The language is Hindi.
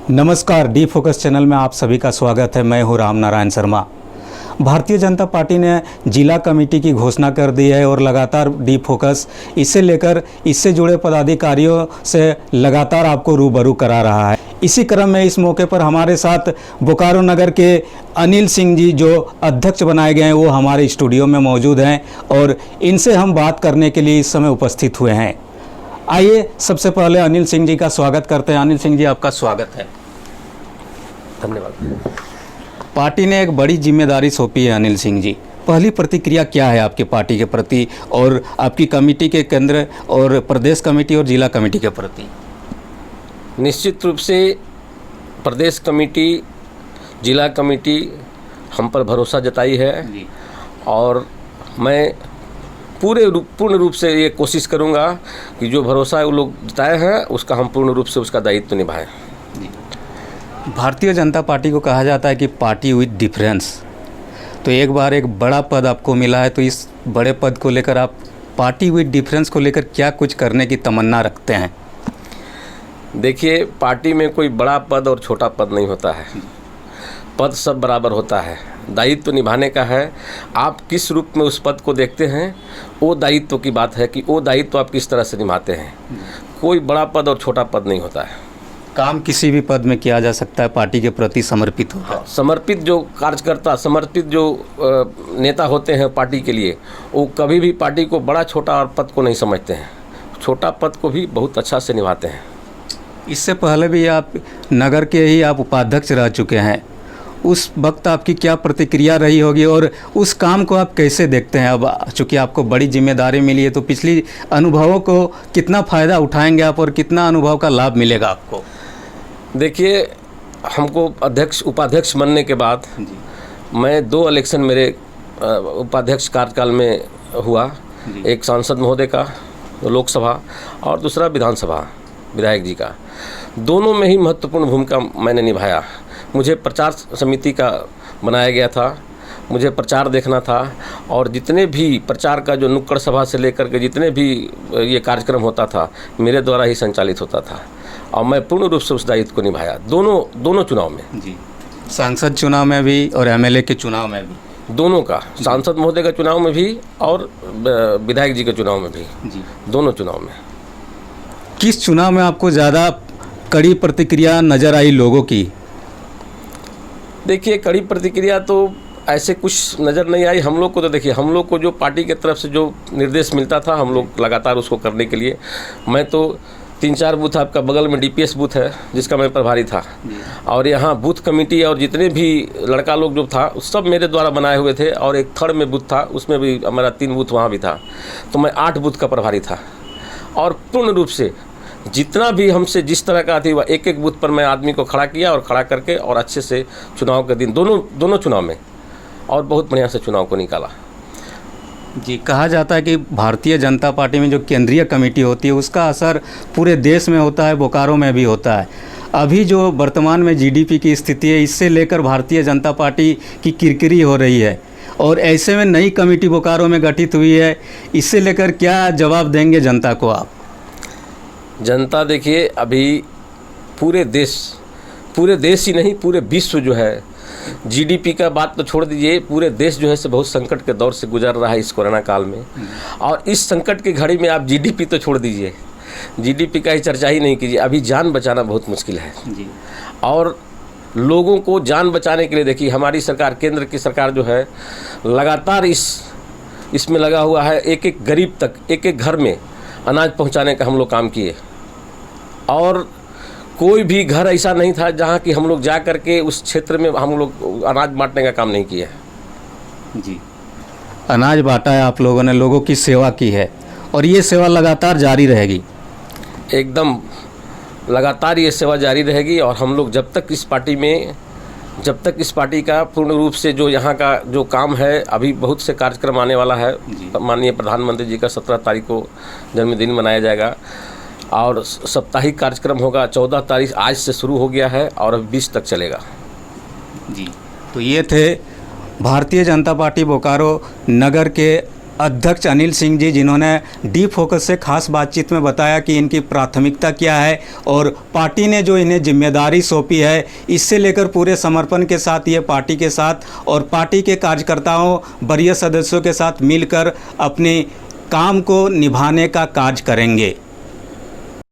नमस्कार, डी फोकस चैनल में आप सभी का स्वागत है। मैं हूं राम नारायण शर्मा। भारतीय जनता पार्टी ने जिला कमेटी की घोषणा कर दी है और लगातार डी फोकस इससे लेकर इससे जुड़े पदाधिकारियों से लगातार आपको रूबरू करा रहा है। इसी क्रम में इस मौके पर हमारे साथ बोकारो नगर के अनिल सिंह जी जो अध्यक्ष बनाए गए हैं वो हमारे स्टूडियो में मौजूद हैं और इनसे हम बात करने के लिए इस समय उपस्थित हुए हैं। आइए सबसे पहले अनिल सिंह जी का स्वागत करते हैं। अनिल सिंह जी, आपका स्वागत है। धन्यवाद। पार्टी ने एक बड़ी जिम्मेदारी सौंपी है। अनिल सिंह जी, पहली प्रतिक्रिया क्या है आपके पार्टी के प्रति और आपकी कमेटी के केंद्र और प्रदेश कमेटी और जिला कमेटी के प्रति? निश्चित रूप से प्रदेश कमेटी, जिला कमेटी हम पर भरोसा जताई है और मैं पूर्ण रूप से ये कोशिश करूँगा कि जो भरोसा वो लोग जताए हैं उसका हम पूर्ण रूप से उसका दायित्व निभाएं। भारतीय जनता पार्टी को कहा जाता है कि पार्टी विद डिफरेंस, तो एक बार एक बड़ा पद आपको मिला है, तो इस बड़े पद को लेकर आप पार्टी विद डिफरेंस को लेकर क्या कुछ करने की तमन्ना रखते हैं? देखिए, पार्टी में कोई बड़ा पद और छोटा पद नहीं होता है। पद सब बराबर होता है। दायित्व निभाने का है। आप किस रूप में उस पद को देखते हैं, वो दायित्व की बात है कि वो दायित्व आप किस तरह से निभाते हैं। कोई बड़ा पद और छोटा पद नहीं होता है। काम किसी भी पद में किया जा सकता है, पार्टी के प्रति समर्पित होता है। समर्पित जो कार्यकर्ता, समर्पित जो नेता होते हैं पार्टी के लिए, वो कभी भी पार्टी को बड़ा छोटा और पद को नहीं समझते हैं। छोटा पद को भी बहुत अच्छा से निभाते हैं। इससे पहले भी आप नगर के ही आप उपाध्यक्ष रह चुके हैं। उस वक्त आपकी क्या प्रतिक्रिया रही होगी और उस काम को आप कैसे देखते हैं? अब चूँकि आपको बड़ी जिम्मेदारी मिली है, तो पिछली अनुभवों को कितना फ़ायदा उठाएंगे आप और कितना अनुभव का लाभ मिलेगा आपको? देखिए, हमको उपाध्यक्ष बनने के बाद मैं 2 इलेक्शन मेरे उपाध्यक्ष कार्यकाल में हुआ। एक सांसद महोदय का लोकसभा और दूसरा विधानसभा विधायक जी का। दोनों में ही महत्वपूर्ण भूमिका मैंने निभाया। मुझे प्रचार समिति का बनाया गया था। मुझे प्रचार देखना था और जितने भी प्रचार का जो नुक्कड़ सभा से लेकर के जितने भी ये कार्यक्रम होता था मेरे द्वारा ही संचालित होता था और मैं पूर्ण रूप से उस दायित्व को निभाया दोनों चुनाव में। जी, सांसद चुनाव में भी और एमएलए के चुनाव में भी? दोनों का, सांसद महोदय के चुनाव में भी और विधायक जी के चुनाव में भी। जी, दोनों चुनाव में। किस चुनाव में आपको ज़्यादा कड़ी प्रतिक्रिया नज़र आई लोगों की? देखिए, कड़ी प्रतिक्रिया तो ऐसे कुछ नज़र नहीं आई हम लोग को। तो देखिए, हम लोग को जो पार्टी की तरफ से जो निर्देश मिलता था हम लोग लगातार उसको करने के लिए, मैं तो 3-4 बूथ, आपका बगल में डीपीएस बूथ है जिसका मैं प्रभारी था, और यहाँ बूथ कमेटी और जितने भी लड़का लोग जो था सब मेरे द्वारा बनाए हुए थे, और एक थर्ड में बूथ था उसमें भी हमारा 3 बूथ वहाँ भी था, तो मैं 8 बूथ का प्रभारी था। और पूर्ण रूप से जितना भी हमसे जिस तरह का थी वह एक बूथ पर मैं आदमी को खड़ा किया और खड़ा करके और अच्छे से चुनाव के दिन दोनों चुनाव में और बहुत बढ़िया से चुनाव को निकाला। जी, कहा जाता है कि भारतीय जनता पार्टी में जो केंद्रीय कमेटी होती है उसका असर पूरे देश में होता है, बोकारो में भी होता है। अभी जो वर्तमान में जीडीपी की स्थिति है, इससे लेकर भारतीय जनता पार्टी की किरकिरी हो रही है और ऐसे में नई कमेटी बोकारो में गठित हुई है, इससे लेकर क्या जवाब देंगे जनता को आप? जनता देखिए, अभी पूरे देश ही नहीं पूरे विश्व जो है, जीडीपी का बात तो छोड़ दीजिए, पूरे देश जो है से बहुत संकट के दौर से गुजर रहा है इस कोरोना काल में। और इस संकट की घड़ी में आप जीडीपी तो छोड़ दीजिए, जीडीपी का ही चर्चा ही नहीं कीजिए, अभी जान बचाना बहुत मुश्किल है जी। और लोगों को जान बचाने के लिए देखिए हमारी सरकार, केंद्र की सरकार जो है लगातार इसमें लगा हुआ है। एक गरीब तक, एक घर में अनाज पहुंचाने का हम लोग काम किए, और कोई भी घर ऐसा नहीं था जहां कि हम लोग जा कर के उस क्षेत्र में हम लोग अनाज बांटने का काम नहीं किया जी। अनाज बांटा है आप लोगों ने, लोगों की सेवा की है और ये सेवा लगातार जारी रहेगी? एकदम लगातार ये सेवा जारी रहेगी। और हम लोग जब तक इस पार्टी का पूर्ण रूप से जो यहाँ का जो काम है, अभी बहुत से कार्यक्रम आने वाला है। माननीय प्रधानमंत्री जी का 17 तारीख को जन्मदिन मनाया जाएगा और साप्ताहिक कार्यक्रम होगा। 14 तारीख आज से शुरू हो गया है और अब 20 तक चलेगा जी। तो ये थे भारतीय जनता पार्टी बोकारो नगर के अध्यक्ष अनिल सिंह जी, जिन्होंने डी फोकस से खास बातचीत में बताया कि इनकी प्राथमिकता क्या है और पार्टी ने जो इन्हें जिम्मेदारी सौंपी है, इससे लेकर पूरे समर्पण के साथ ये पार्टी के साथ और पार्टी के कार्यकर्ताओं वरीय सदस्यों के साथ मिलकर अपने काम को निभाने का कार्य करेंगे।